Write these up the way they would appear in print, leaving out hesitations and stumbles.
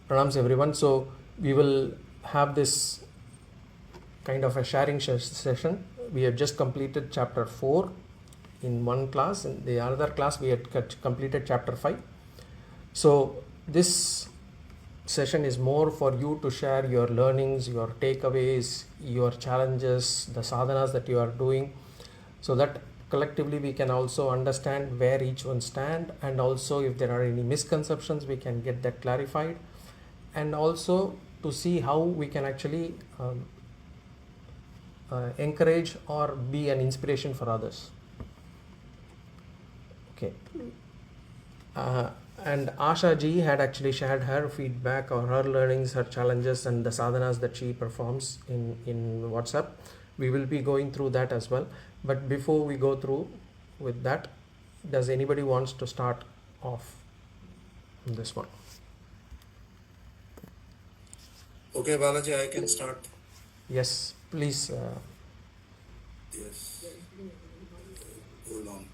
Pranams everyone. So we will have this kind of a sharing session. We have just completed chapter 4 in one class. In the other class we had completed chapter 5. So this session is more for you to share your learnings, your takeaways, your challenges, the sadhanas that you are doing, so that collectively we can also understand where each one stand, and also if there are any misconceptions we can get that clarified, and also to see how we can actually encourage or be an inspiration for others. Okay. And Asha ji had actually shared her feedback or her learnings, her challenges, and the sadhanas that she performs in WhatsApp. We will be going through that as well. But before we go through with that, does anybody wants to start off on this one? Okay, Balaji, I can start. Yes, please. Yes. Hold on.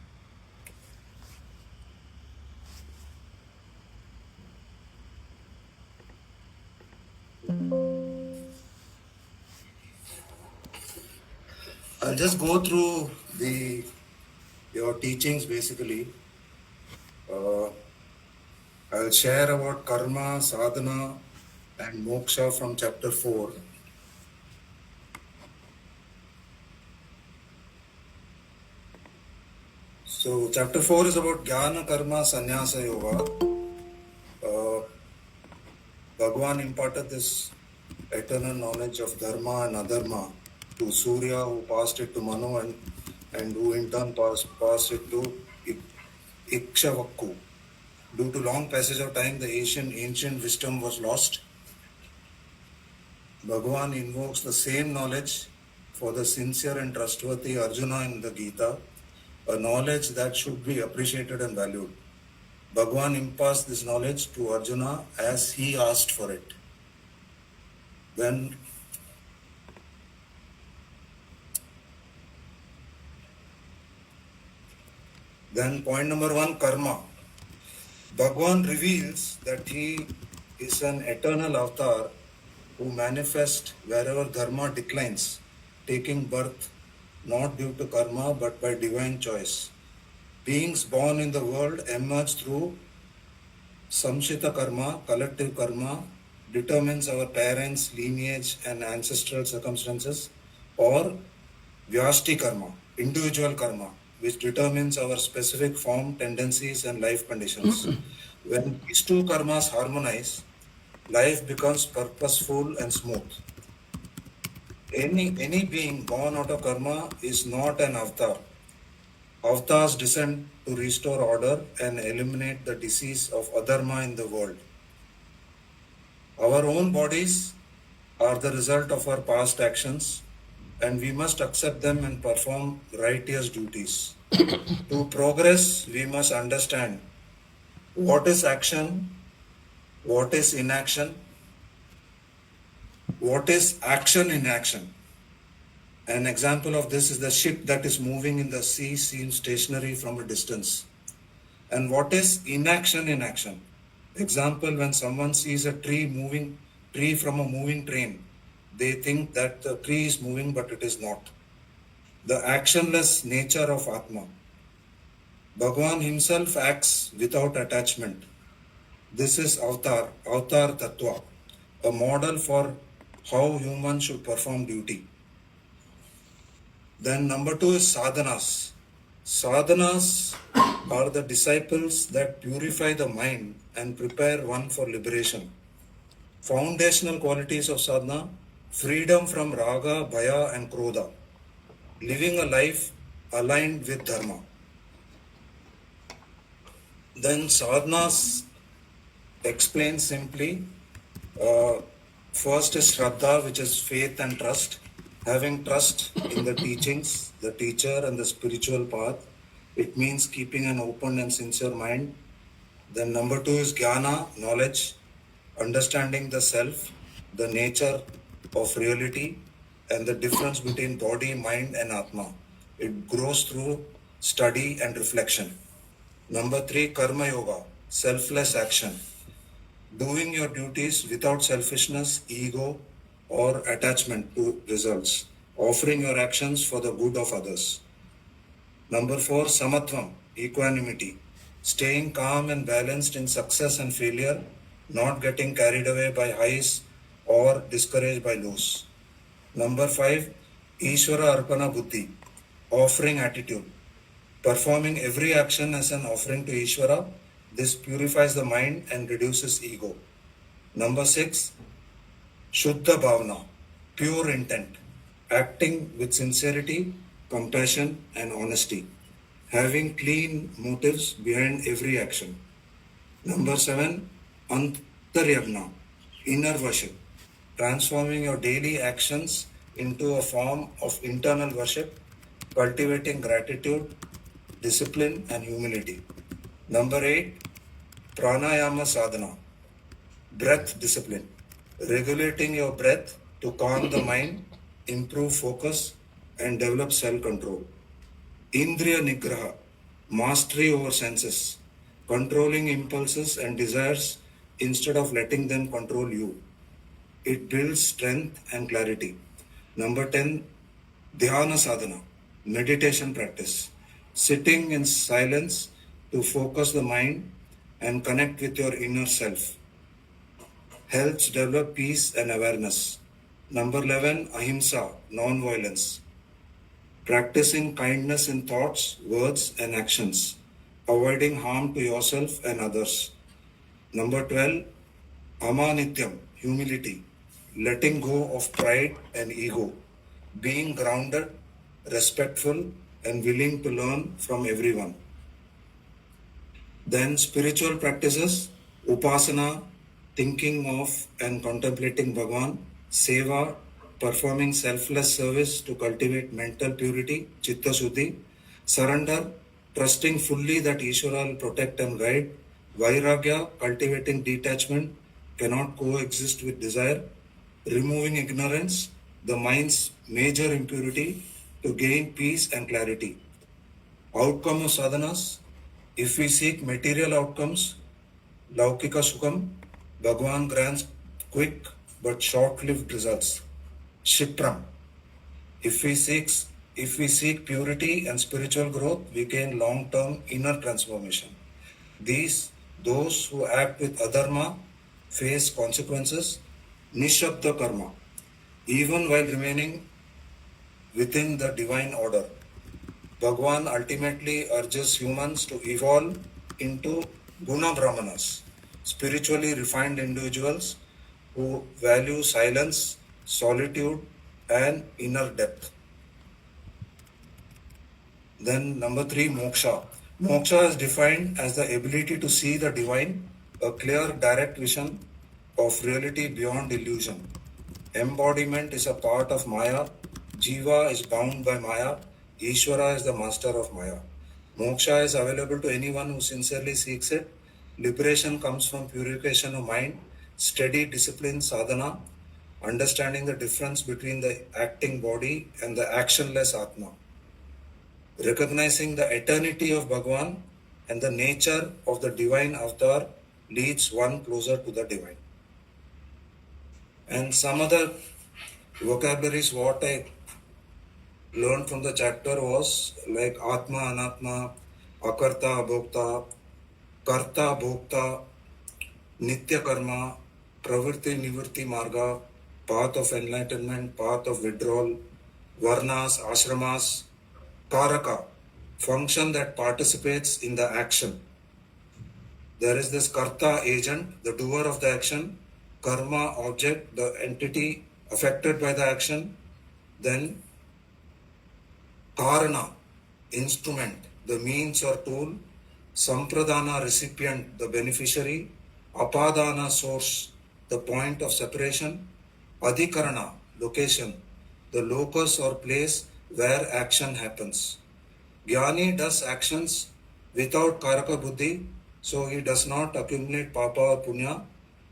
I'll just go through your teachings basically. I'll share about karma, sadhana, and moksha from chapter 4. So chapter 4 is about jnana, karma, sannyasa yoga. Bhagavan imparted this eternal knowledge of dharma and adharma to Surya, who passed it to Manu, and who in turn passed it to Ikshavaku. Due to long passage of time, the ancient wisdom was lost. Bhagavan invokes the same knowledge for the sincere and trustworthy Arjuna in the Gita, a knowledge that should be appreciated and valued. Bhagavan imparts this knowledge to Arjuna as he asked for it. Then point number 1, karma. Bhagavan reveals that he is an eternal avatar who manifests wherever dharma declines, taking birth not due to karma but by divine choice. Beings born in the world emerge through samshita karma, collective karma, determines our parents' lineage and ancestral circumstances, or vyashti karma, individual karma, which determines our specific form, tendencies, and life conditions. When these two karmas harmonize, life becomes purposeful and smooth. Any being born out of karma is not an avatar. Avatars descend to restore order and eliminate the disease of adharma in the world. Our own bodies are the result of our past actions, and we must accept them and perform righteous duties. To progress, we must understand what is action, what is inaction, what is action in action. An example of this is the ship that is moving in the sea seems stationary from a distance. And what is inaction in action? Example, when someone sees a tree from a moving train, they think that the tree is moving, but it is not. The actionless nature of Atma. Bhagavan himself acts without attachment. This is Avatar Tattva, a model for how humans should perform duty. Then number 2 is sadhanas. Sadhanas are the disciples that purify the mind and prepare one for liberation. Foundational qualities of sadhana: freedom from raga, bhaya, and krodha, living a life aligned with dharma. Then sadhanas explain simply. First is shraddha, which is faith and trust. Having trust in the teachings, the teacher, and the spiritual path. It means keeping an open and sincere mind. Then number 2 is jnana, knowledge, understanding the self, the nature of reality, and the difference between body, mind, and atma. It grows through study and reflection. Number 3, karma yoga, selfless action. doing your duties without selfishness, ego, or attachment to results, offering your actions for the good of others. Number 4, samatvam, equanimity, staying calm and balanced in success and failure, not getting carried away by highs or discouraged by lows. Number 5, Ishvara Arpana Buddhi, offering attitude, performing every action as an offering to Ishvara. This purifies the mind and reduces ego. Number 6, Shuddha Bhavana, pure intent, acting with sincerity, compassion, and honesty, having clean motives behind every action. Number 7, Antaryagna, inner worship, transforming your daily actions into a form of internal worship, cultivating gratitude, discipline, and humility. Number 8, Pranayama Sadhana, breath discipline, regulating your breath to calm the mind, improve focus, and develop self-control. Indriya Nigraha, mastery over senses, controlling impulses and desires instead of letting them control you. It builds strength and clarity. Number 10, Dhyana Sadhana, meditation practice, sitting in silence to focus the mind and connect with your inner self. Helps develop peace and awareness. Number 11, Ahimsa, non-violence, practicing kindness in thoughts, words, and actions, avoiding harm to yourself and others. Number 12, Amanityam, humility, letting go of pride and ego, being grounded, respectful, and willing to learn from everyone. Then spiritual practices, Upasana, thinking of and contemplating Bhagavan, Seva, performing selfless service to cultivate mental purity, Chitta Shuddhi, surrender, trusting fully that Ishvara will protect and guide, Vairagya, cultivating detachment, cannot coexist with desire, removing ignorance, the mind's major impurity, to gain peace and clarity. Outcome of sadhanas, if we seek material outcomes, Laukika Sukham, Bhagavan grants quick but short-lived results. Shipram, if we seek purity and spiritual growth, we gain long-term inner transformation. Those who act with adharma face consequences. Nishabda karma, even while remaining within the divine order. Bhagavan ultimately urges humans to evolve into guna brahmanas, spiritually refined individuals who value silence, solitude, and inner depth. Then number 3, moksha. Moksha is defined as the ability to see the divine, a clear, direct vision of reality beyond illusion. Embodiment is a part of Maya. Jiva is bound by Maya. Ishvara is the master of Maya. Moksha is available to anyone who sincerely seeks it. Liberation comes from purification of mind, steady discipline, sadhana, understanding the difference between the acting body and the actionless Atma. Recognizing the eternity of Bhagavan and the nature of the divine avatar leads one closer to the divine. And some other vocabularies what I learned from the chapter was like Atma, Anatma, Akarta, Abhokta, Karta, Bhokta, Nitya Karma, Pravritti, Nivritti Marga, path of enlightenment, path of withdrawal, Varnas, Ashramas, Karaka, function that participates in the action. There is this Karta, agent, the doer of the action, Karma, object, the entity affected by the action, then Karana, instrument, the means or tool, Sampradana, recipient, the beneficiary, Apadana, source, the point of separation, Adhikarana, location, the locus or place where action happens. Jnani does actions without Karaka Buddhi, so he does not accumulate Papa or Punya.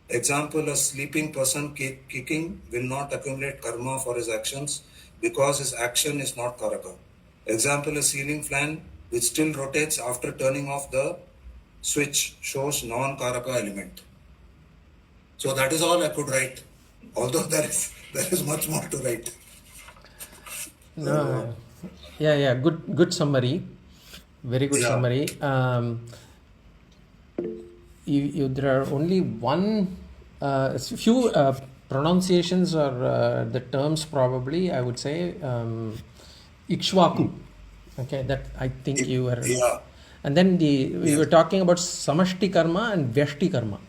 Example, a sleeping person kicking will not accumulate karma for his actions because his action is not Karaka. Example, a ceiling fan which still rotates after turning off the switch shows non-Karaka element. So that is all I could write. Although there is much more to write. No, yeah. Good summary. Very good summary. There are only few pronunciations or the terms probably I would say Ikshvaku. Okay, that I think you were. Yeah. And then we were talking about Samashti karma and Vyashti karma.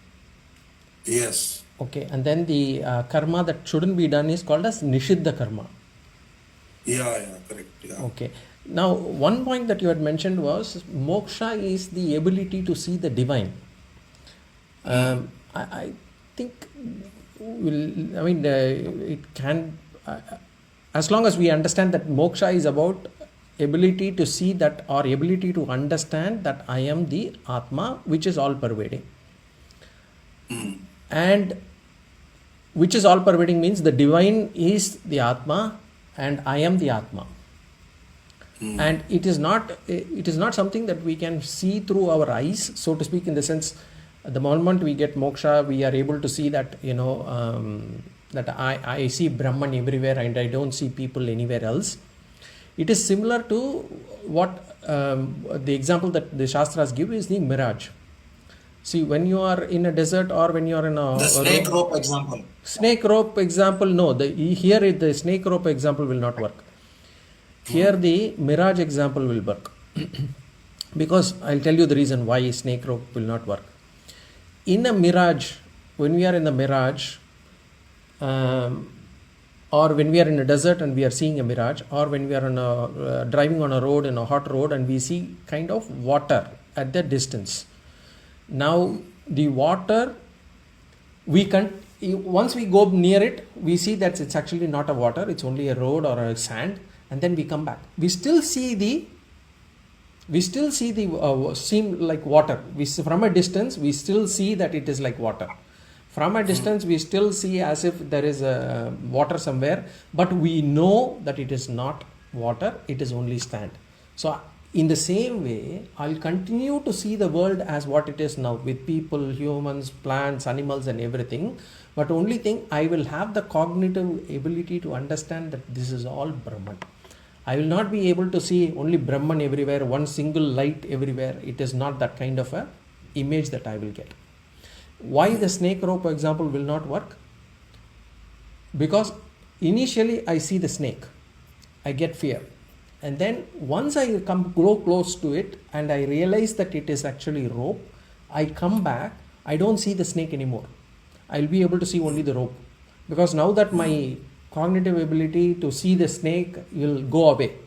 Yes. Okay, and then the karma that shouldn't be done is called as Nishiddha karma. Yeah, correct. Yeah. Okay. Now, one point that you had mentioned was moksha is the ability to see the divine. I think it can, as long as we understand that moksha is about ability to see that or ability to understand that I am the Atma, which is all pervading. And which is all pervading means the divine is the Atma and I am the Atma. And it is not something that we can see through our eyes, so to speak, in the sense the moment we get moksha we are able to see that that I see Brahman everywhere and I don't see people anywhere else. It is similar to what the example that the Shastras give is the mirage. See, when you are in a desert or when you are in the snake rope example. Snake rope example, no. Here the snake rope example will not work. Here the mirage example will work. Because I'll tell you the reason why snake rope will not work. In a mirage, when we are in the mirage, or when we are in a desert and we are seeing a mirage, or when we are driving on a road, in a hot road, and we see kind of water at the distance. Now the water, once we go near it, we see that it's actually not a water, it's only a road or a sand, and then we come back. We still see the seem like water. From a distance, we still see that it is like water. From a distance, we still see as if there is a water somewhere, but we know that it is not water, it is only sand. So in the same way, I'll continue to see the world as what it is now, with people, humans, plants, animals and everything. But only thing, I will have the cognitive ability to understand that this is all Brahman. I will not be able to see only Brahman everywhere, one single light everywhere. It is not that kind of a image that I will get. Why the snake rope example will not work? Because initially I see the snake, I get fear. And then once I grow close to it and I realize that it is actually rope, I come back, I don't see the snake anymore. I'll be able to see only the rope. Because now that my cognitive ability to see the snake will go away.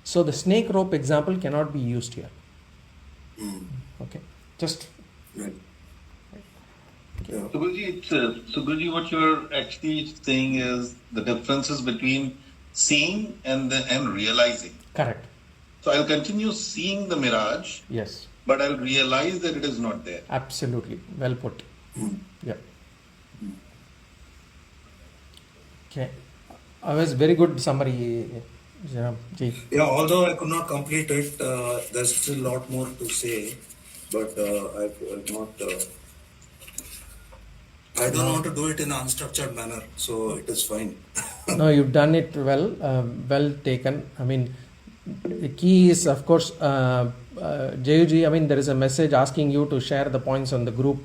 So the snake rope example cannot be used here. Okay. Just... Right. Yeah. So Guruji, what you're actually saying is the differences between seeing and realizing. Correct. So I'll continue seeing the mirage. Yes. But I'll realize that it is not there. Absolutely. Well put. Yeah. Okay. That was very good summary, Ji. Yeah, although I could not complete it, there's still a lot more to say, but I've not. I don't want to do it in an unstructured manner, so it is fine. No, you've done it well, well taken. I mean, the key is, of course, Jayuji, I mean, there is a message asking you to share the points on the group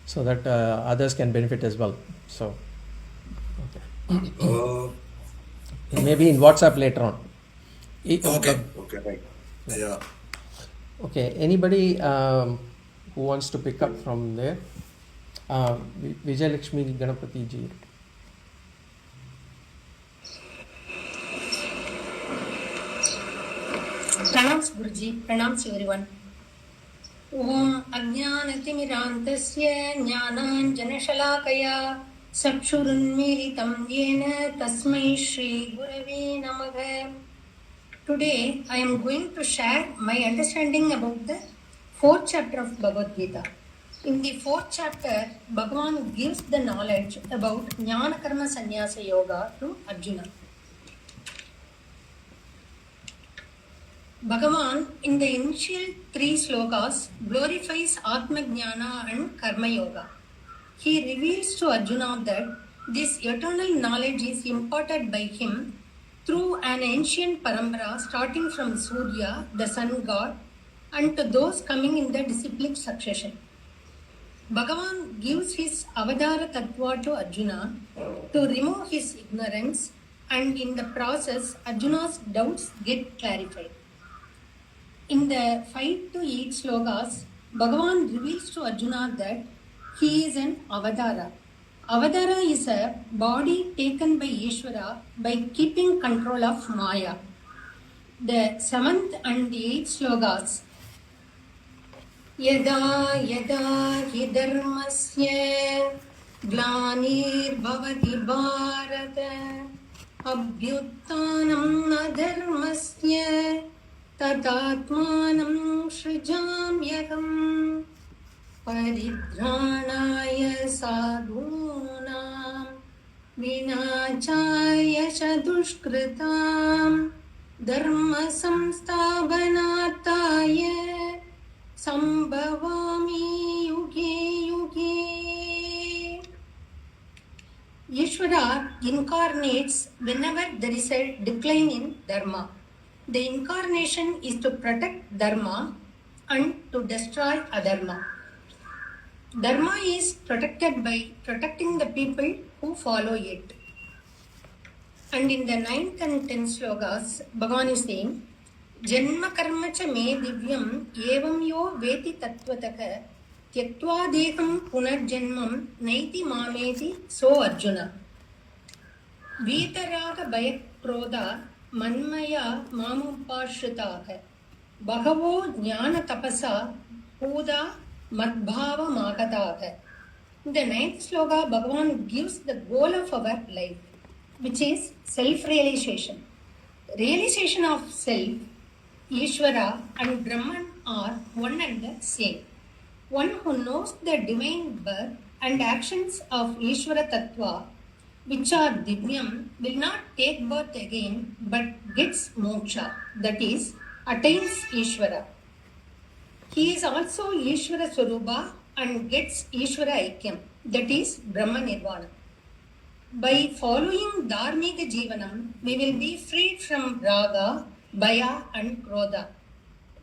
so that others can benefit as well. So, okay. Maybe in WhatsApp later on. Okay, right. Yeah. Okay, anybody who wants to pick up from there? Vijay Lakshmi Ganapati ji. Pranams Guruji, pranams everyone. Om Ajnanatimirantasya Jnananjanashalakaya Sakshurunmilitam Yena Tasmai Shri Gurave Namaha. Today I am going to share my understanding about the 4th chapter of Bhagavad Gita. In the 4th chapter, Bhagavan gives the knowledge about Jnana Karma Sannyasa Yoga to Arjuna. Bhagavan, in the initial 3 slokas, glorifies Atma Jnana and Karma Yoga. he reveals to Arjuna that this eternal knowledge is imparted by him through an ancient parampara starting from Surya, the sun god, and to those coming in the disciplic succession. Bhagavan gives his Avadara Tattva to Arjuna to remove his ignorance, and in the process, Arjuna's doubts get clarified. In the 5 to 8 slokas, Bhagavan reveals to Arjuna that he is an Avadara. Avadara is a body taken by Ishvara by keeping control of Maya. The 7th and 8th slokas, Yada yada hi dharmasya glanirvavati bharata abhyuttanam adharmasya tadatmanam srijamyaham paridhranaya sadhunam vinachaya chadushkritam dharma samsthavanataya Sambhavami yuge yuge. Ishvara incarnates whenever there is a decline in dharma. The incarnation is to protect dharma and to destroy adharma. Dharma is protected by protecting the people who follow it. And in the 9th and 10th slokas, Bhagavan is saying, Janma karma cha me divyam evam yo veti tattvataha tyaktva deham punarjanmam naiti mameti so Arjuna. Vitaraga bayak krodha manmaya mamupashritaha bahavo jnana tapasa puda madbhava magataha. In the 9th sloka, Bhagavan gives the goal of our life, which is self-realization. Realization of self, Ishvara and Brahman are one and the same. One who knows the divine birth and actions of Ishvara Tattva, which are Divyam, will not take birth again but gets moksha, that is, attains Ishvara. He is also Ishvara Swarupa and gets Ishvara Aikyam, that is, Brahma Nirvana. By following Dharmika Jivanam, we will be freed from Raga, Bhaya and Krodha.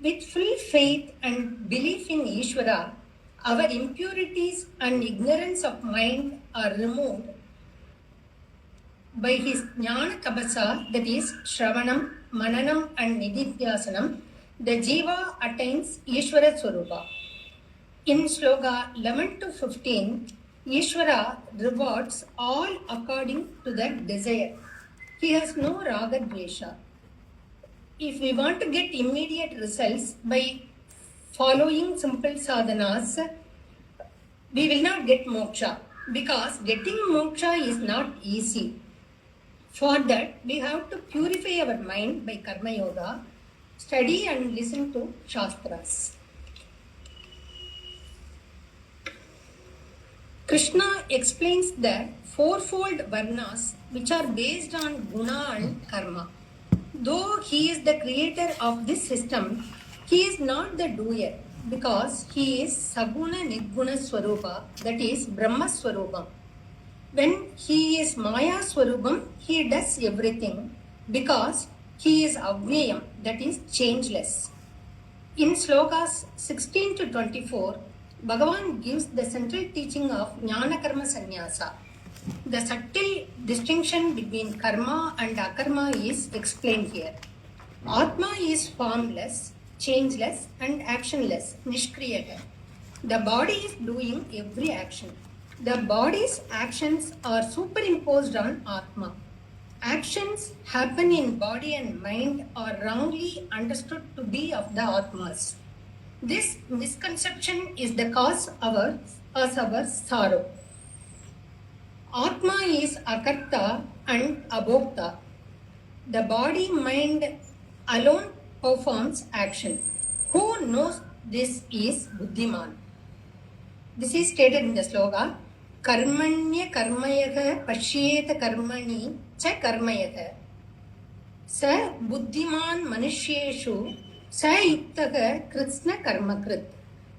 With full faith and belief in Ishvara, our impurities and ignorance of mind are removed. By his Jnana Tapasa, that is Shravanam, Mananam and Nididhyasanam, the Jiva attains Ishvara Swarupa. In Sloka 11 to 15, Ishvara rewards all according to their desire. He has no Raga Dvesha. If we want to get immediate results by following simple sadhanas, we will not get moksha, because getting moksha is not easy. For that, we have to purify our mind by karma yoga, study and listen to shastras. Krishna explains the fourfold varnas which are based on guna and karma. Though he is the creator of this system, he is not the doer, because he is Saguna Nirguna Swarupa, that is Brahma Swarupam. When he is Maya Swarupam, he does everything because he is Avneyam, that is changeless. In slokas 16 to 24, Bhagavan gives the central teaching of Jnana Karma Sannyasa. The subtle distinction between karma and akarma is explained here. Atma is formless, changeless and actionless, nishkriyaka. The body is doing every action. The body's actions are superimposed on Atma. Actions happen in body and mind are wrongly understood to be of the Atmas. This misconception is the cause of our sorrow. Atma is akarta and abhokta. The body mind alone performs action. Who knows this is Buddhiman. This is stated in the sloka, Karmanya karmayaha pashyeta karmani cha karmayaha. Sa buddhiman manushyeshu sa yuktaka kritsna karmakrit.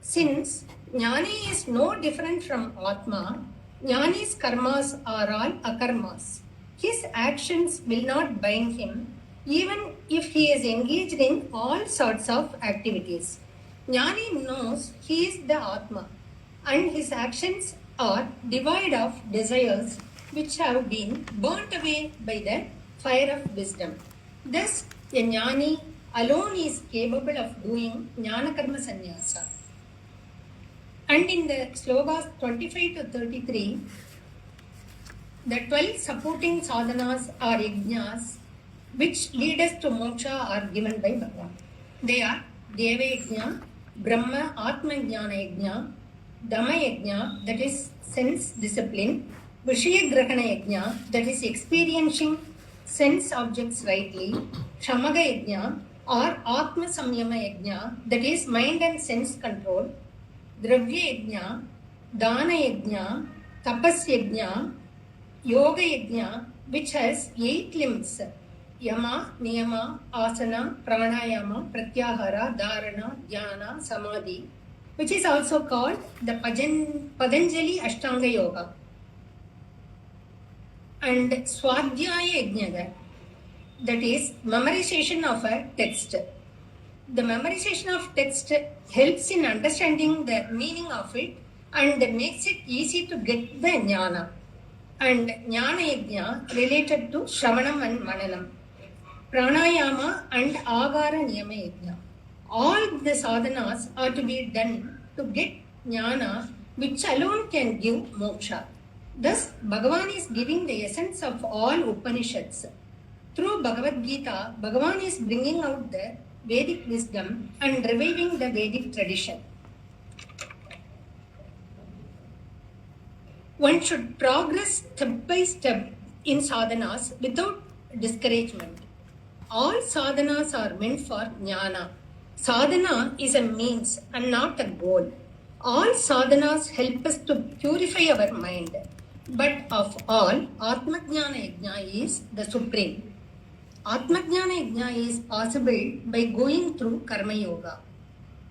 Since Jnani is no different from Atma. Jnani's karmas are all akarmas. His actions will not bind him, even if he is engaged in all sorts of activities. Jnani knows he is the Atma, and his actions are devoid of desires which have been burnt away by the fire of wisdom. Thus, a Jnani alone is capable of doing Jnana Karma Sannyasa. And in the slokas 25 to 33, the 12 supporting sadhanas or yajnas which lead us to moksha are given by Bhagavan. They are Deva Yajna, Brahma Atma Jnana Yajna, Dhamma Yajna, that is sense discipline, Vishaya Grahana Yajna, that is experiencing sense objects rightly, Shamaga Yajna or Atma Samyama Yajna, that is mind and sense control, Dravya Yajna, Dana Yajna, Tapas Yajna, Yoga Yajna, which has 8 limbs: Yama, Niyama, Asana, Pranayama, Pratyahara, Dharana, Dhyana, Samadhi, which is also called the Patanjali Ashtanga Yoga. And Swadhyaya Yajna, that is memorization of a text. The memorization of text helps in understanding the meaning of it and makes it easy to get the jnana. And jnana yajna related to shravanam and mananam, pranayama and agara niyama yajna. All the sadhanas are to be done to get jnana, which alone can give moksha. Thus, Bhagavan is giving the essence of all Upanishads. Through Bhagavad Gita, Bhagavan is bringing out the Vedic wisdom and reviving the Vedic tradition. One should progress step by step in sadhanas without discouragement. All sadhanas are meant for jnana. Sadhana is a means and not a goal. All sadhanas help us to purify our mind. But of all, Atma Jnana Yajna is the supreme. Atma Jnana Yajna is possible by going through Karma Yoga.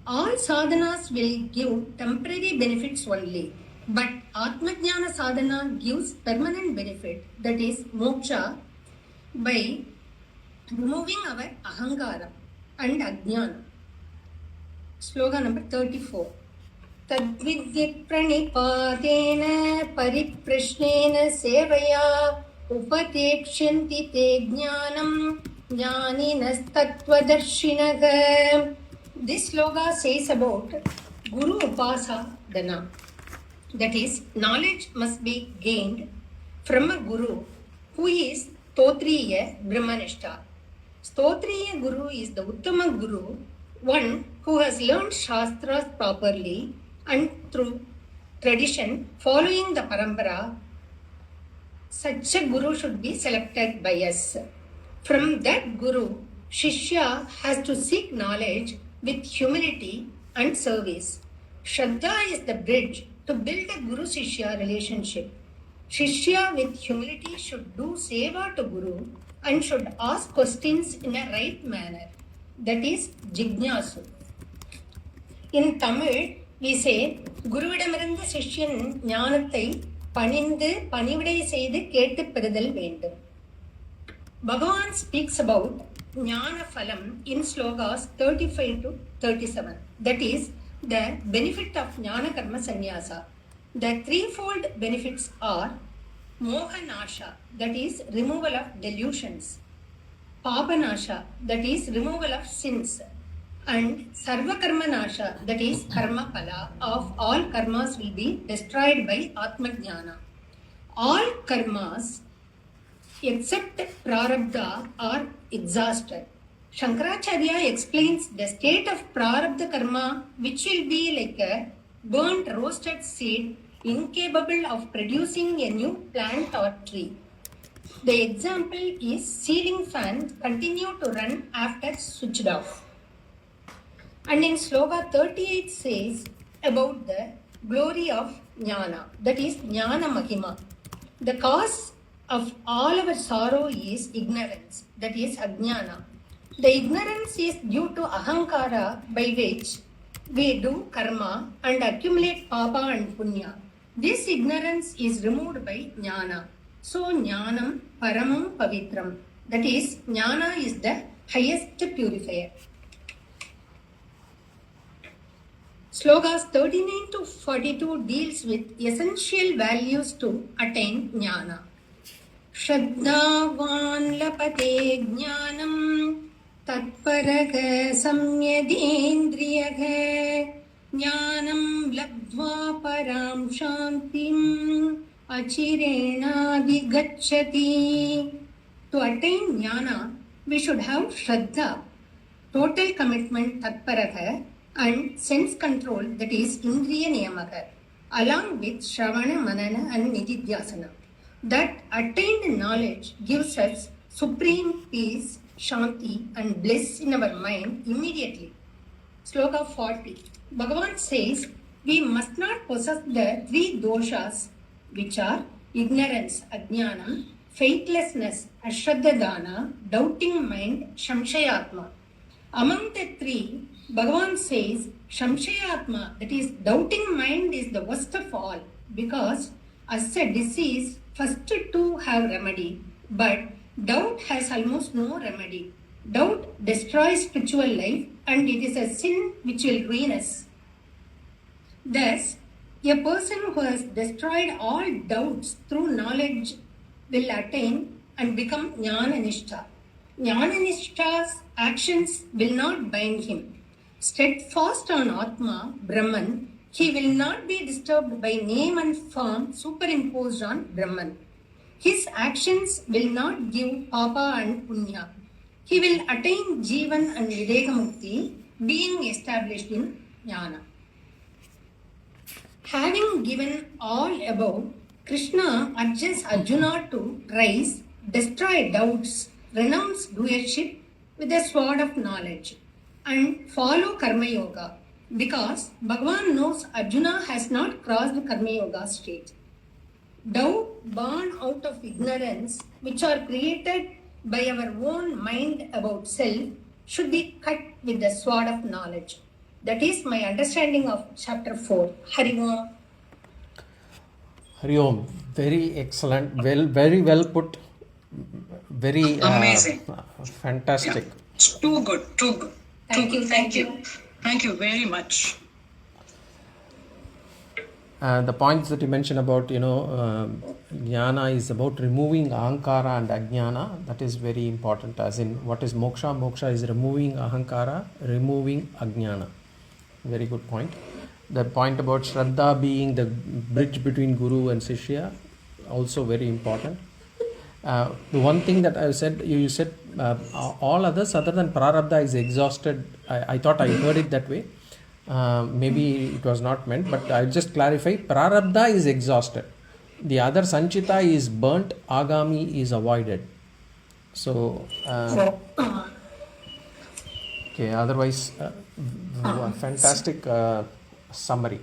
All sadhanas will give temporary benefits only, but Atma Jnana sadhana gives permanent benefit, that is moksha, by removing our ahankara and ajnana. Slogan number 34. Tadvidya pranipadena pariprashnena sevaya upatekshanti te jnanam jnaninas tattvadarshinaga. This sloga says about Guru Upasadana. That is, knowledge must be gained from a Guru who is Stotriya Brahmanishta. Stotriya Guru is the Uttama Guru, one who has learned Shastras properly and through tradition, following the parampara. Such a Guru should be selected by us. From that Guru, Shishya has to seek knowledge with humility and service. Shraddha is the bridge to build a Guru-Shishya relationship. Shishya with humility should do seva to Guru and should ask questions in a right manner. That is Jignasu. In Tamil, we say, Guruvidamirundi Shishyan Jnanathai Panindu Panividai Seidu Kettu Perudal Vendum. Bhagavan speaks about Jnana Phalam in slokas 35 to 37. That is, the benefit of Jnana Karma Sannyasa. The threefold benefits are Mohanasha, that is removal of delusions, Papanasha, that is removal of sins, and Sarva Karma Nasha, that is Karma Phala of all karmas will be destroyed by Atma Jnana. All karmas except Prarabdha are exhausted. Shankaracharya explains the state of Prarabdha karma, which will be like a burnt roasted seed, incapable of producing a new plant or tree. The example is ceiling fan continue to run after switched off. And in sloka 38 says about the glory of jnana, that is jnana mahima. The cause of all our sorrow is ignorance, that is ajnana. The ignorance is due to ahankara, by which we do karma and accumulate papa and punya. This ignorance is removed by jnana. So jnanam paramam pavitram. That is, jnana is the highest purifier. Slokas 39 to 42 deals with essential values to attain jnana. Shraddhavan lapate jnanam tatparaga samyadendriyaga jnanam labdva param shantim achirena vigacchati. To attain jnana, we should have shraddha, total commitment tatparaga, and sense control, that is indriya niyamaga, along with shravana, manana and nididhyasana. That attained knowledge gives us supreme peace, shanti and bliss in our mind immediately. Sloka 40. Bhagavan says, we must not possess the three doshas, which are ignorance, ajnanam, faithlessness, ashraddhadana, doubting mind, shamshayatma. Among the three, Bhagavan says, shamshayatma, that is doubting mind, is the worst of all, because as a disease, first two have remedy, but doubt has almost no remedy. Doubt destroys spiritual life and it is a sin which will ruin us. Thus, a person who has destroyed all doubts through knowledge will attain and become jnana-nishtha. Jnana-nishtha's actions will not bind him. Steadfast on Atma, Brahman, he will not be disturbed by name and form superimposed on Brahman. His actions will not give papa and punya. He will attain Jivan and Videka Mukti, being established in Jnana. Having given all above, Krishna urges Arjuna to rise, destroy doubts, renounce doership with the sword of knowledge, and follow Karma Yoga, because Bhagavan knows Arjuna has not crossed the Karma Yoga stage. Doubt born out of ignorance, which are created by our own mind about self, should be cut with the sword of knowledge. That is my understanding of chapter 4. Hari Om. Hari Om. Very excellent. Very well put. Very amazing. Fantastic. Yeah. It's too good. Thank you. Thank you very much. The points that you mentioned about, jnana is about removing ahankara and ajnana. That is very important. As in, what is moksha? Moksha is removing ahankara, removing ajnana. Very good point. The point about Shraddha being the bridge between Guru and Sishya, also very important. The one thing that I said, you said all others other than Prarabdha is exhausted. I thought I heard it that way. Maybe it was not meant, but I'll just clarify. Prarabdha is exhausted. The other Sanchita is burnt, Agami is avoided. So, okay, otherwise, fantastic summary.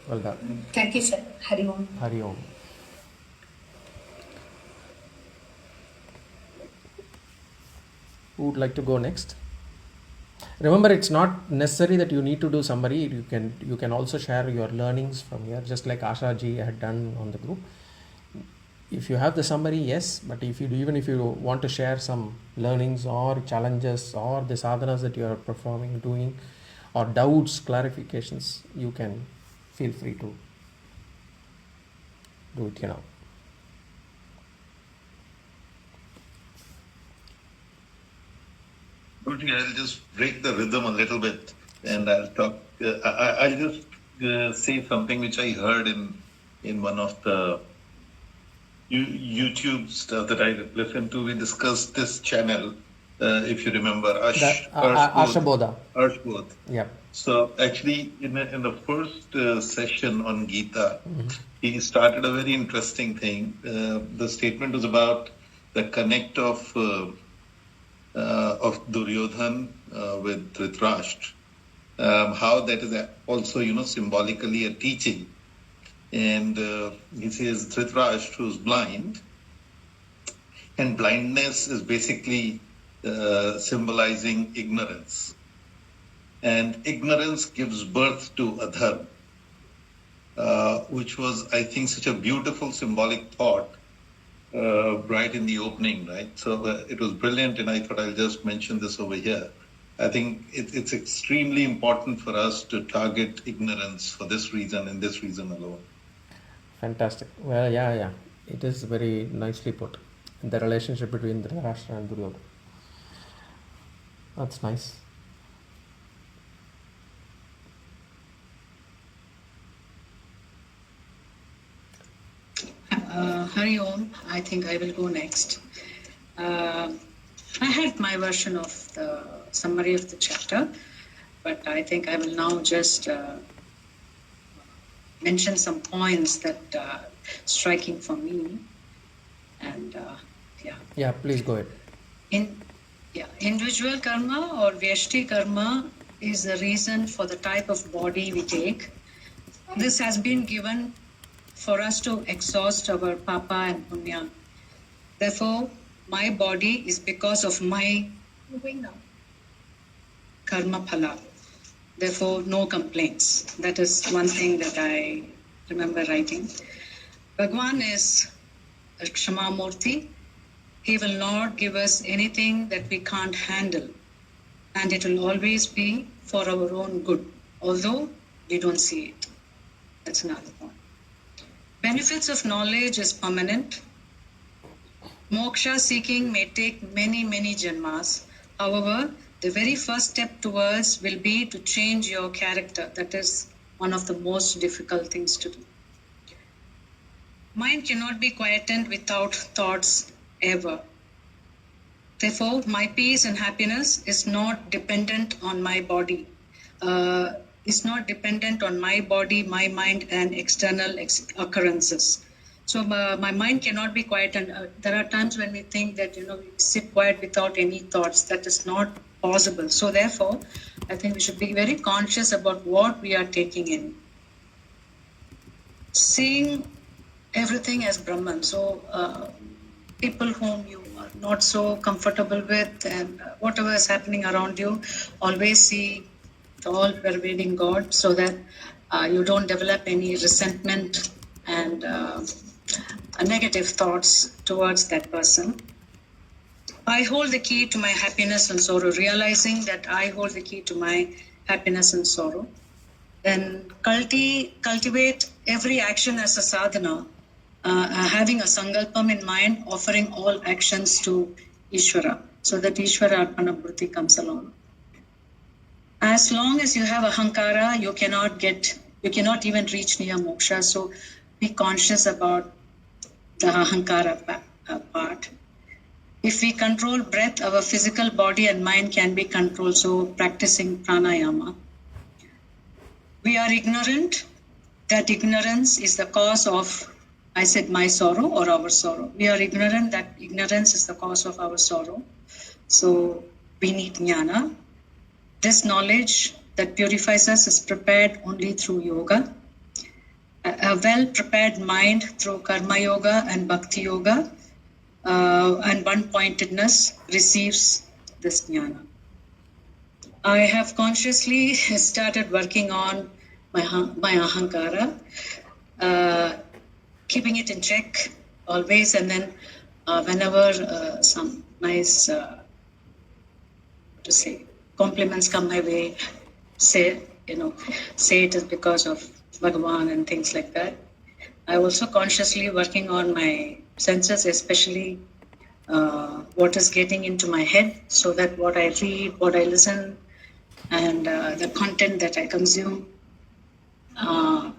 Well done. Thank you, sir. Hari Om. Hari Om. Who would like to go next? Remember, it's not necessary that you need to do summary. You can also share your learnings from here, just like Asha ji had done on the group. If you have the summary, yes, but even if you want to share some learnings or challenges or the sadhanas that you are performing, doing, or doubts, clarifications, you can feel free to do it now. I'll just break the rhythm a little bit and I'll talk. I'll just say something which I heard in one of the YouTube stuff that I listened to. We discussed this channel, if you remember, Ashabodha. Arshbodh. Yeah. So actually, in the first session on Gita, he started a very interesting thing. The statement was about the connect of Duryodhan with Dhritarashtra, how that is also symbolically a teaching. And he says Dhritarashtra, who's blind, and blindness is basically symbolizing ignorance. and ignorance gives birth to adharma, which was, I think, such a beautiful symbolic thought right in the opening, right? So it was brilliant, and I thought I'll just mention this over here. I think it's extremely important for us to target ignorance for this reason and this reason alone. Fantastic. Well, yeah. It is very nicely put. The relationship between Dhritarashtra and Duryodhana. That's nice. Hari Om, I think I will go next. I had my version of the summary of the chapter, but I think I will now just mention some points that are striking for me. And Yeah, please go ahead. Individual karma or vyashti karma is the reason for the type of body we take. This has been given for us to exhaust our papa and punya. Therefore, my body is because of my karma phala. Therefore, no complaints. That is one thing that I remember writing. Bhagwan is a Kshama Murti. He will not give us anything that we can't handle. And it will always be for our own good, although we don't see it. That's another point. Benefits of knowledge is permanent. Moksha seeking may take many, many janmas. However, the very first step towards will be to change your character. That is one of the most difficult things to do. Mind cannot be quietened without thoughts ever. Therefore, my peace and happiness is not dependent on my body. Is not dependent on my body, my mind, and external occurrences. So my mind cannot be quiet, and there are times when we think that we sit quiet without any thoughts. That is not possible. So therefore, I think we should be very conscious about what we are taking in. Seeing everything as Brahman. So people whom you are not so comfortable with, and whatever is happening around you, always see the all-pervading God, so that you don't develop any resentment and negative thoughts towards that person. I hold the key to my happiness and sorrow, realizing that I hold the key to my happiness and sorrow. Then cultivate every action as a sadhana, having a sankalpam in mind, offering all actions to Ishvara, so that Ishvara Arpana Bhuti comes along. As long as you have ahankara, you cannot even reach near moksha. So be conscious about the ahankara part. If we control breath, our physical body and mind can be controlled. So practicing pranayama. We are ignorant. That ignorance is the cause of, I said, my sorrow or our sorrow. We are ignorant that ignorance is the cause of our sorrow. So we need jnana. This knowledge that purifies us is prepared only through yoga. A well-prepared mind through karma yoga and bhakti yoga and one-pointedness receives this jnana. I have consciously started working on my ahankara, keeping it in check always, and then whenever some nice, compliments come my way, say it is because of Bhagavan and things like that. I also consciously working on my senses, especially what is getting into my head, so that what I read, what I listen, and the content that I consume.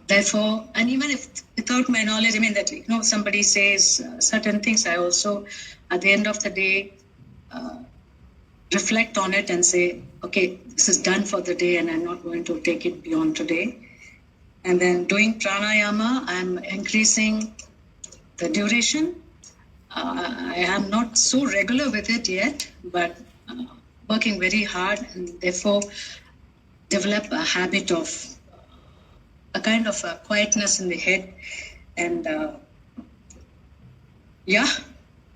Therefore, and even if without my knowledge, that somebody says certain things, I also, at the end of the day, reflect on it and say, okay, this is done for the day and I'm not going to take it beyond today. And then doing pranayama, I'm increasing the duration. I am not so regular with it yet, but working very hard, and therefore develop a habit of a kind of a quietness in the head. And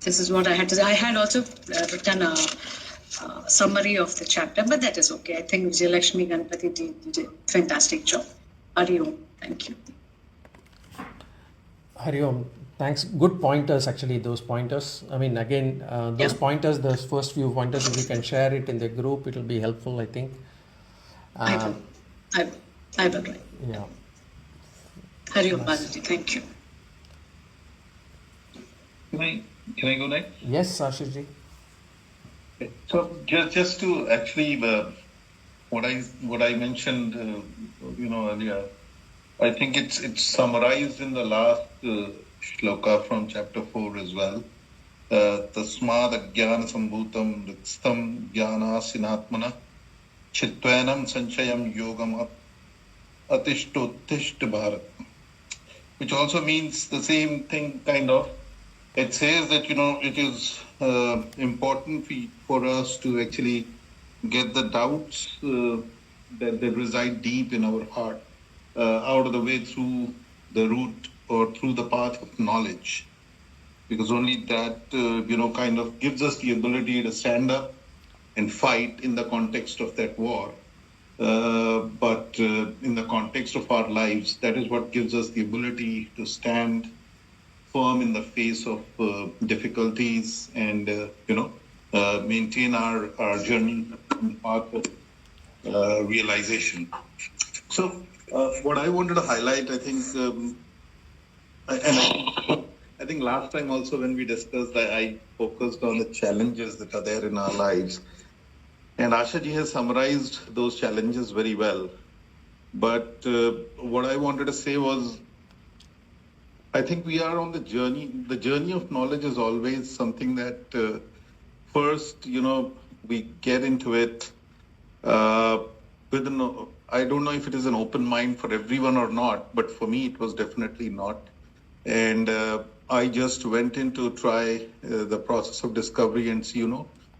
this is what I had to say. I had also written summary of the chapter, but that is okay. I think Vijayalakshmi Ganpati did a fantastic job. Hari Om. Thank you. Hari Om. Thanks. Good pointers, actually, those pointers. I mean, again, those pointers, those first few pointers, if you can share it in the group, it will be helpful, I think. I will. I will. Yeah. Hari Om, Balaji. Thank you. Can I go next? Yes, Ashish ji. So just to actually what I mentioned earlier, I think it's summarized in the last shloka from chapter 4 as well. Tasmad ajnana sambhutam ritstam jnana sinatmana chitvanam sanchayam yogam atishtottishta bharat, which also means the same thing kind of. It says that it is important for us to actually get the doubts that reside deep in our heart out of the way through the route or through the path of knowledge, because only that kind of gives us the ability to stand up and fight in the context of that war. But in the context of our lives, that is what gives us the ability to stand firm in the face of difficulties and maintain our journey on the path of realization. So what I wanted to highlight, I think, I think last time also when we discussed, I focused on the challenges that are there in our lives, and Asha ji has summarized those challenges very well. But what I wanted to say was, I think we are on the journey. The journey of knowledge is always something that first, we get into it with I don't know if it is an open mind for everyone or not, but for me, it was definitely not. And I just went in to try the process of discovery and see,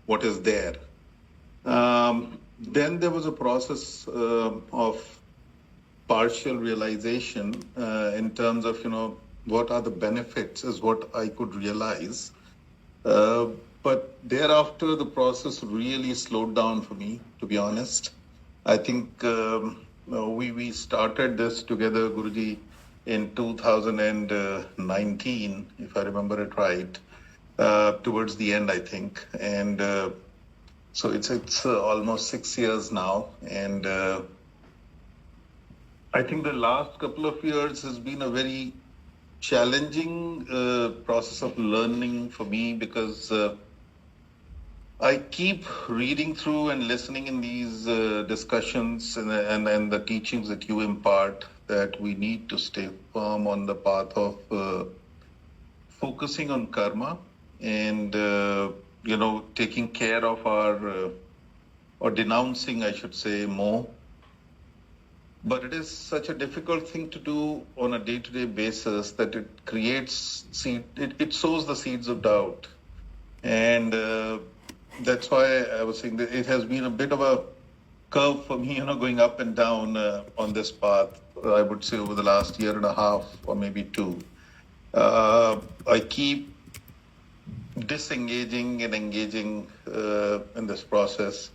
what is there. Then there was a process of partial realization in terms of, what are the benefits is what I could realize. But thereafter, the process really slowed down for me, to be honest. I think we started this together, Guruji, in 2019, if I remember it right, towards the end, I think. And so it's almost 6 years now. And I think the last couple of years has been a very challenging process of learning for me, because I keep reading through and listening in these discussions and the teachings that you impart, that we need to stay firm on the path of focusing on karma and, taking care of our, or denouncing, I should say, more. But it is such a difficult thing to do on a day-to-day basis that it creates it sows the seeds of doubt. And that's why I was saying that it has been a bit of a curve for me, going up and down on this path, I would say over the last year and a half or maybe 2. I keep disengaging and engaging in this process.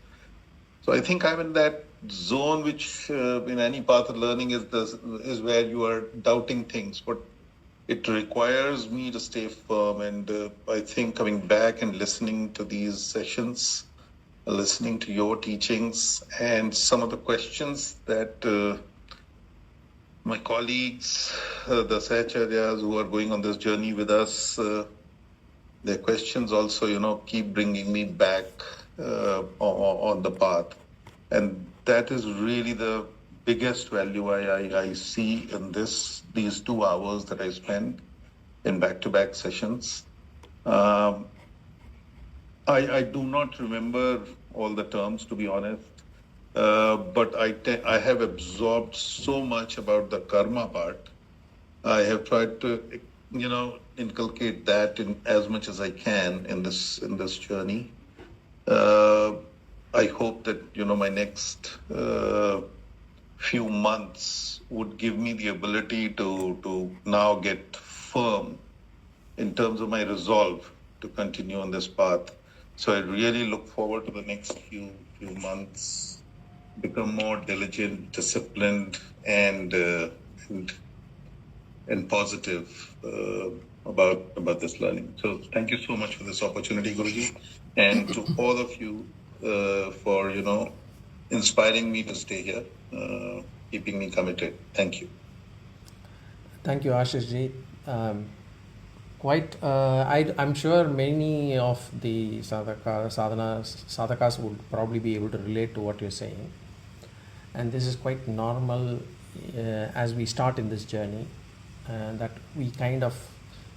So I think I'm in that zone which in any path of learning is where you are doubting things, but it requires me to stay firm. And I think coming back and listening to these sessions, listening to your teachings and some of the questions that my colleagues, the Sahacharyas who are going on this journey with us, their questions also, keep bringing me back on the path. And that is really the biggest value I see in these 2 hours that I spend in back-to-back sessions. I do not remember all the terms, to be honest, but I have absorbed so much about the karma part. I have tried to, inculcate that in as much as I can in this journey. I hope that, my next few months would give me the ability to now get firm in terms of my resolve to continue on this path. So I really look forward to the next few months, become more diligent, disciplined, and positive about this learning. So thank you so much for this opportunity, Guruji, and to all of you for inspiring me to stay here, keeping me committed. Thank you. Thank you, Ashish ji. I'm sure many of the sadhakas would probably be able to relate to what you're saying, and this is quite normal as we start in this journey, that we kind of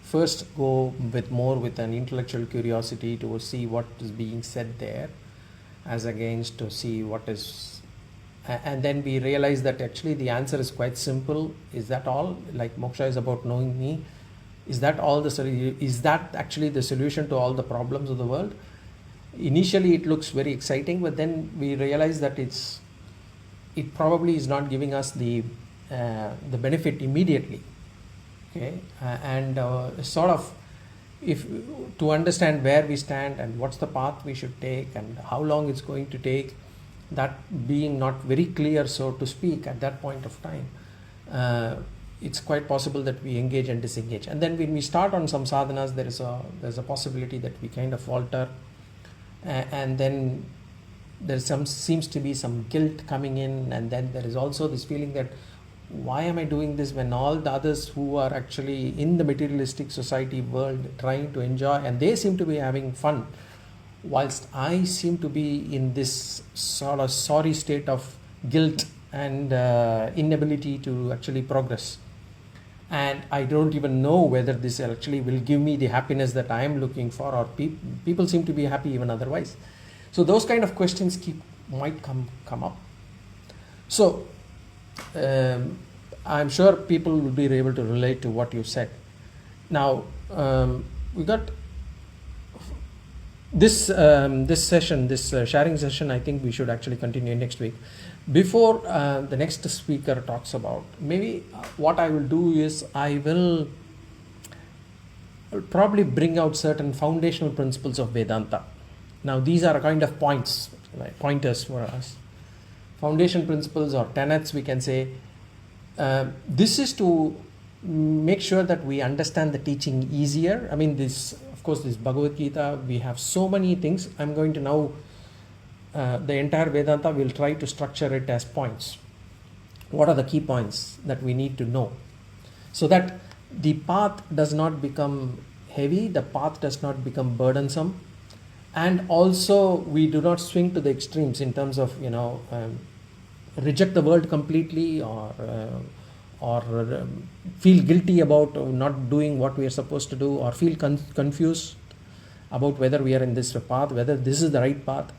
first go with an intellectual curiosity to see what is being said there, as against to see what is, and then we realize that actually the answer is quite simple. Is that all? Like moksha is about knowing me. Is that all is that actually the solution to all the problems of the world? Initially it looks very exciting, but then we realize that it probably is not giving us the benefit immediately. Okay, and sort of, if to understand where we stand and what's the path we should take and how long it's going to take, that being not very clear, so to speak, at that point of time, it's quite possible that we engage and disengage. And then when we start on some sadhanas, there's a possibility that we kind of falter, and then seems to be some guilt coming in, and then there is also this feeling that why am I doing this when all the others who are actually in the materialistic society world trying to enjoy, and they seem to be having fun, whilst I seem to be in this sort of sorry state of guilt and inability to actually progress. And I don't even know whether this actually will give me the happiness that I am looking for, or people seem to be happy even otherwise. So those kind of questions might come up. So I'm sure people will be able to relate to what you said. Now we got this session, this sharing session. I think we should actually continue next week. Before the next speaker talks about, maybe what I will do is I will probably bring out certain foundational principles of Vedanta. Now these are a kind of pointers for us. Foundation principles or tenets, we can say. This is to make sure that we understand the teaching easier. I mean, this Bhagavad Gita, we have so many things. I'm going to now, the entire Vedanta, we'll try to structure it as points. What are the key points that we need to know? So that the path does not become heavy, the path does not become burdensome, and also we do not swing to the extremes in terms of, reject the world completely, or feel guilty about not doing what we are supposed to do, or feel confused about whether we are in this path, whether this is the right path.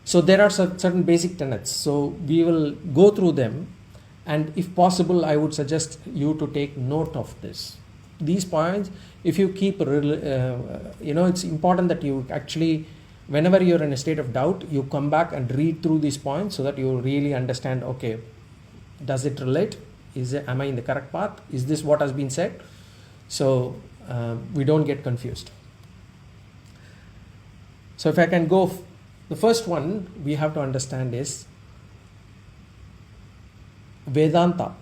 So there are certain basic tenets. So we will go through them, and if possible, I would suggest you to take note of these points. If you keep, it's important that you actually, whenever you're in a state of doubt, you come back and read through these points so that you really understand, okay, does it relate? Am I in the correct path? Is this what has been said? So we don't get confused. So if I can go, the first one we have to understand is Vedanta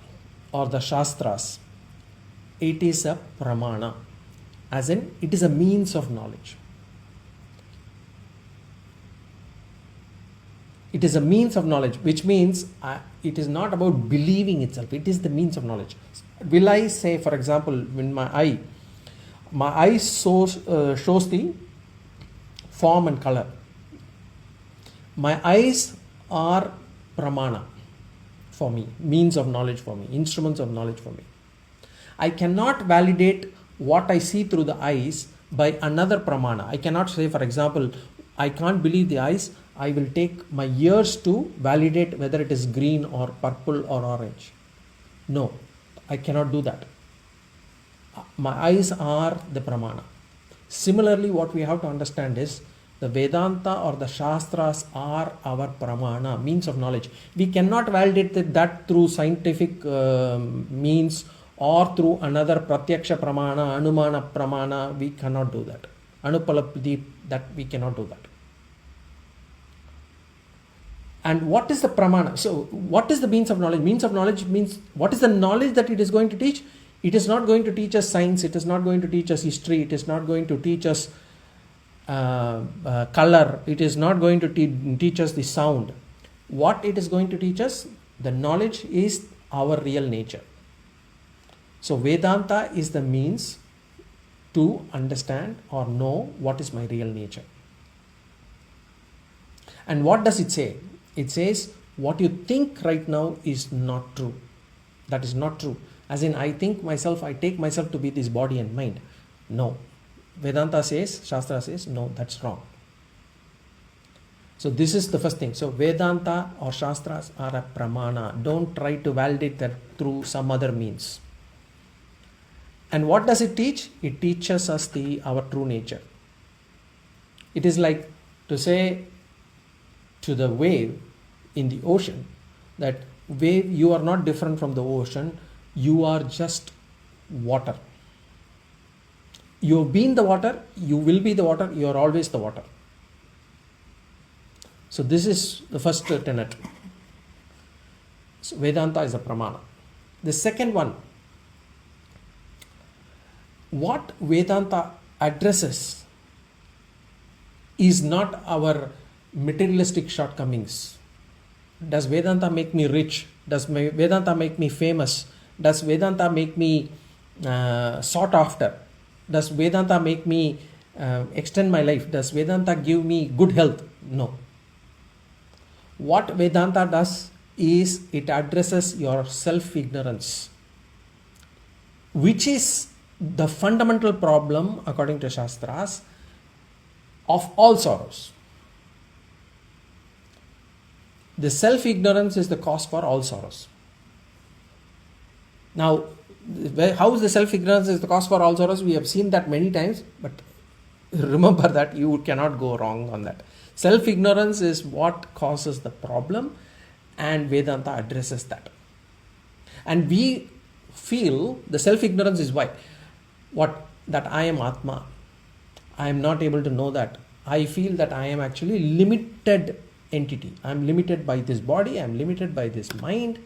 or the Shastras. It is a pramana, as in it is a means of knowledge. It is a means of knowledge, which means it is not about believing itself. It is the means of knowledge. Will I say, for example, when my eye shows the form and color. My eyes are pramana for me, means of knowledge for me, instruments of knowledge for me. I cannot validate what I see through the eyes by another pramana. I cannot say, for example, I can't believe the eyes. I will take my ears to validate whether it is green or purple or orange. No, I cannot do that. My eyes are the pramana. Similarly, what we have to understand is the Vedanta or the Shastras are our pramana, means of knowledge. We cannot validate that through scientific means or through another pratyaksha pramana, anumana pramana. We cannot do that. Anupalapdi, that we cannot do that. And what is the pramana? So what is the means of knowledge? Means of knowledge means, what is the knowledge that it is going to teach? It is not going to teach us science, it is not going to teach us history, it is not going to teach us color, it is not going to teach us the sound. What it is going to teach us? The knowledge is our real nature. So Vedanta is the means to understand or know what is my real nature. And what does it say? It says, what you think right now is not true. That is not true. As in, I think myself, I take myself to be this body and mind. No. Vedanta says, Shastra says, no, that's wrong. So this is the first thing. So Vedanta or Shastras are a pramana. Don't try to validate that through some other means. And what does it teach? It teaches us our true nature. It is like to say to the wave in the ocean that, wave, you are not different from the ocean, you are just water. You have been the water, you will be the water, you are always the water. So this is the first tenet. So Vedanta is a pramana. The second one, what Vedanta addresses is not our materialistic shortcomings. Does Vedanta make me rich? Does Vedanta make me famous? Does Vedanta make me sought after? Does Vedanta make me extend my life? Does Vedanta give me good health? No. What Vedanta does is it addresses your self-ignorance, which is the fundamental problem, according to Shastras, of all sorrows. The self-ignorance is the cause for all sorrows. Now, how is the self-ignorance is the cause for all sorrows? We have seen that many times, but remember that you cannot go wrong on that. Self-ignorance is what causes the problem, and Vedanta addresses that. And we feel the self-ignorance is why? What? That I am Atma. I am not able to know that. I feel that I am actually limited entity. I am limited by this body, I am limited by this mind,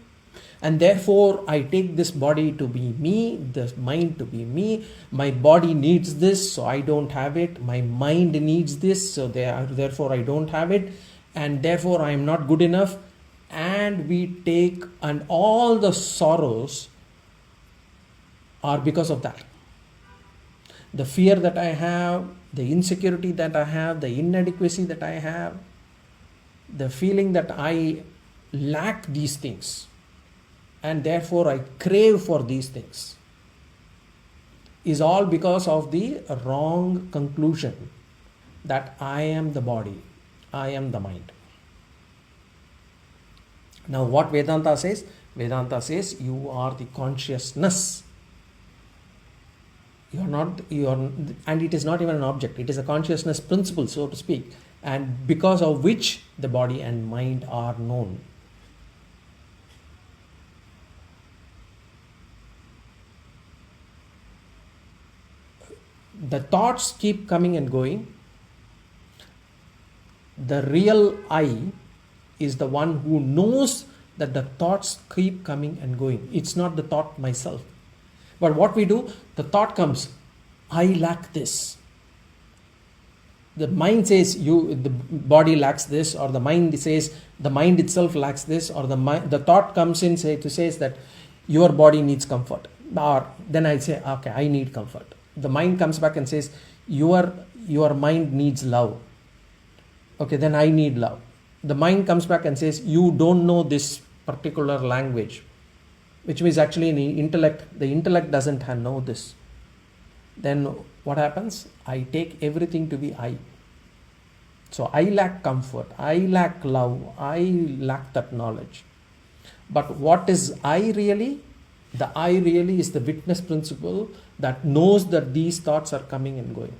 and therefore I take this body to be me, this mind to be me. My body needs this, so I don't have it. My mind needs this, so therefore I don't have it, and therefore I am not good enough. And we take, and all the sorrows are because of that. The fear that I have, the insecurity that I have, the inadequacy that I have, the feeling that I lack these things, and therefore I crave for these things, is all because of the wrong conclusion that I am the body, I am the mind. Now what Vedanta says? Vedanta says you are the consciousness. And it is not even an object, it is a consciousness principle, so to speak, and because of which the body and mind are known. The thoughts keep coming and going. The real I is the one who knows that the thoughts keep coming and going. It's not the thought myself. But what we do, the thought comes, I lack this. The mind says the body lacks this, or the mind says the mind itself lacks this, or the thought comes in says that your body needs comfort. Or then I say, okay, I need comfort. The mind comes back and says your mind needs love. Okay, then I need love. The mind comes back and says you don't know this particular language, which means actually the intellect doesn't know this. Then what happens? I take everything to be I. So I lack comfort, I lack love, I lack that knowledge. But what is I really? The I really is the witness principle that knows that these thoughts are coming and going.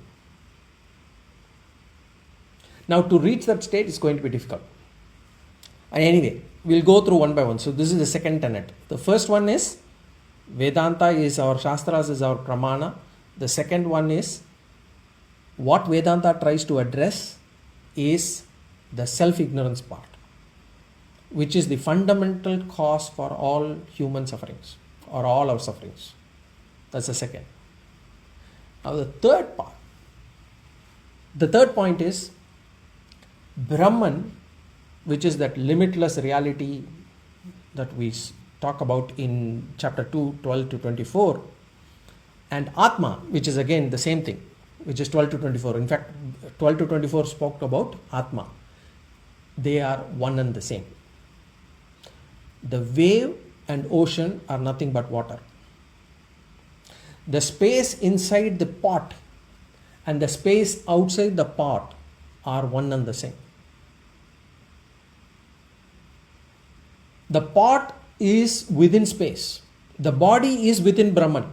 Now to reach that state is going to be difficult. And anyway, we'll go through one by one. So this is the second tenet. The first one is Vedanta is our Shastras, is our Pramana. The second one is what Vedanta tries to address is the self-ignorance part, which is the fundamental cause for all human sufferings or all our sufferings. That's the second. Now the third point is Brahman, which is that limitless reality that we talk about in chapter 2, 12 to 24, and Atma, which is again the same thing, which is 12 to 24. In fact, 12 to 24 spoke about Atma. They are one and the same. The wave and ocean are nothing but water. The space inside the pot and the space outside the pot are one and the same. The pot is within space. The body is within Brahman.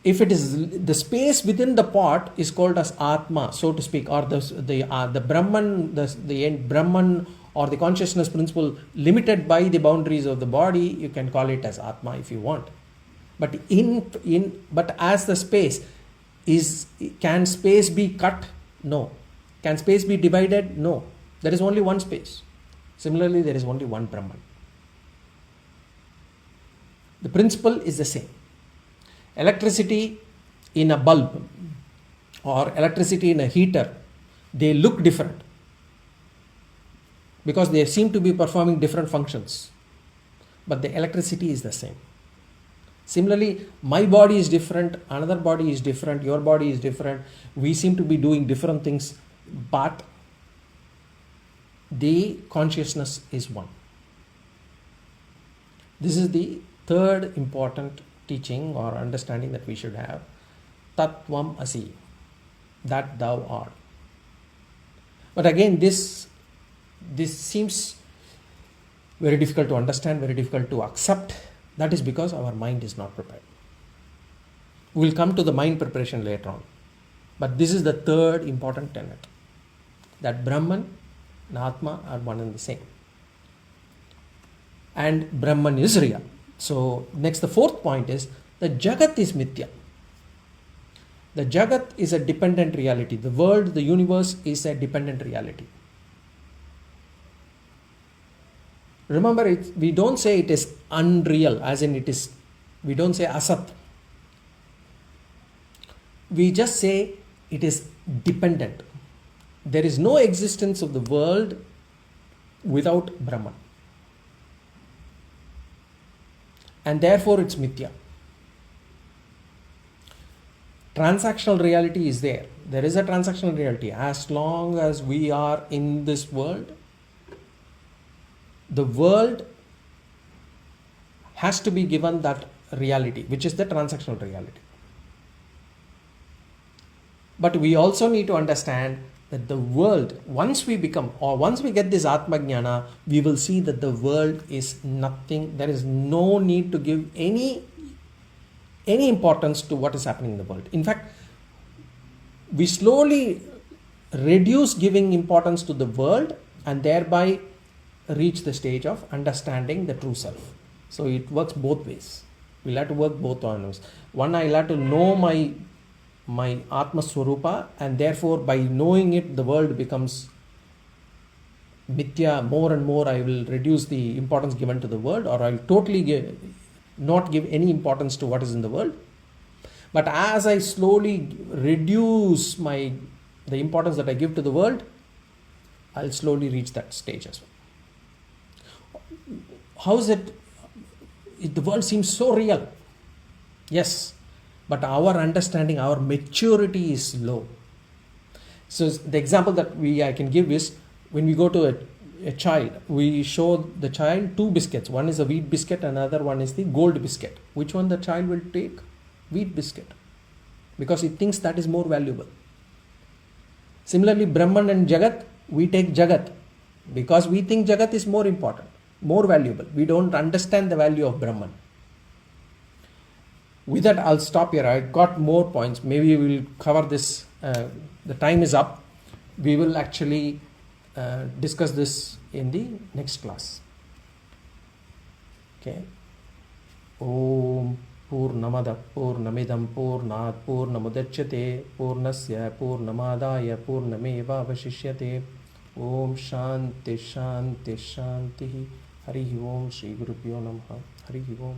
If it is the space within the pot is called as Atma, so to speak, or the Brahman, the end Brahman or the consciousness principle limited by the boundaries of the body, you can call it as Atma if you want. But but as the space can space be cut? No. Can space be divided? No. There is only one space. Similarly, there is only one Brahman. The principle is the same. Electricity in a bulb or electricity in a heater, they look different because they seem to be performing different functions, but the electricity is the same. Similarly, my body is different, another body is different, your body is different. We seem to be doing different things, but the consciousness is one. This is the third important teaching or understanding that we should have. Tattvam asi, that thou art. But again, this seems very difficult to understand, very difficult to accept. That is because our mind is not prepared. We will come to the mind preparation later on. But this is the third important tenet, that Brahman and Atma are one and the same. And Brahman is real. So next, the fourth point is that Jagat is Mithya. The Jagat is a dependent reality. The world, the universe is a dependent reality. Remember, we don't say it is unreal, as in it is, we don't say asat. We just say it is dependent. There is no existence of the world without Brahman. And therefore it's Mithya. Transactional reality is there. There is a transactional reality. As long as we are in this world, the world has to be given that reality, which is the transactional reality. But we also need to understand that the world, once we get this Atma Jnana, we will see that the world is nothing. There is no need to give any importance to what is happening in the world. In fact, we slowly reduce giving importance to the world and thereby reach the stage of understanding the true self. So it works both ways. We'll have to work both on us. One, I'll have to know my Atma Swarupa, and therefore by knowing it, the world becomes Mithya. More and more I will reduce the importance given to the world, or I'll totally not give any importance to what is in the world. But as I slowly reduce the importance that I give to the world, I'll slowly reach that stage as well. How is it? The world seems so real. Yes. But our understanding, our maturity is low. So the example that I can give is, when we go to a child, we show the child two biscuits. One is a wheat biscuit, another one is the gold biscuit. Which one the child will take? Wheat biscuit. Because he thinks that is more valuable. Similarly, Brahman and Jagat, we take Jagat because we think Jagat is more important, more valuable. We don't understand the value of Brahman. With that, I'll stop here. I got more points. Maybe we'll cover this. The time is up. We will actually discuss this in the next class. Okay. Om पूर्णमदः पूर्णमिदं पूर्णात् पूर्णमुदच्यते पूर्णस्य पूर्णमादाय पूर्णमेवावशिष्यते ओम शांति शांति शांति हरि ओम श्री गुरुभ्यो नमः हरि ओम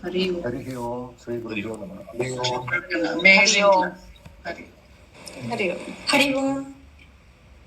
Hari Om. Harihi Om, Sri Gurubhyo Namaha. Amazing. Hari. Hari Om.